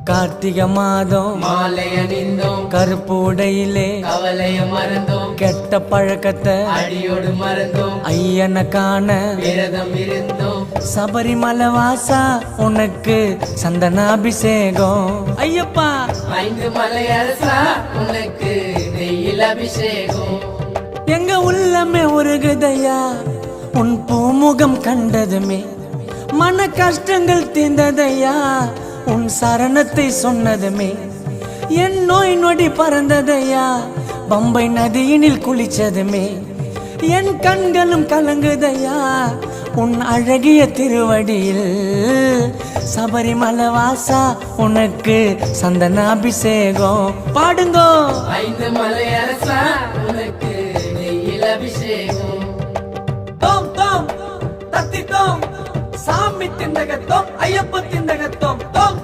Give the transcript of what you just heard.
கார்த்திகை மாதம் மாலை அணிந்தோம், கருப்பு உடையிலே கவலைய மறந்தோம், கெட்ட பழக்கத்தை அடியோடு மறந்தோம், ஐயனை காண விரதம் இருந்தோம். சபரிமலை வாசா உனக்கு சந்தனாபிஷேகம். ஐயப்பா 5 மலை அரசா உனக்கு நெய்யில் அபிஷேகம். எங்க உள்ளமே உருகுதையா உன் பூமுகம் கண்டதுமே, மன கஷ்டங்கள் தீர்ந்ததையா உன் சரணத்தை சொன்னதுமே, என் நோய் நொடி பறந்ததையா பம்பை நதியினில் குளிச்சதுமே, என் கண்களும் கலங்குதையா உன் அழகிய திருவடியில். சபரிமலை வாசா உனக்கு சந்தனாபிஷேகம். பாடுங்கோ 5 மலை அரசா உனக்கு நெய்யில் அபிஷேகம். தோம் தோம் தத்தி தோம் சாமி திண்டகத்தோம் ஐயப்ப திண்டகத்தோம் தோம்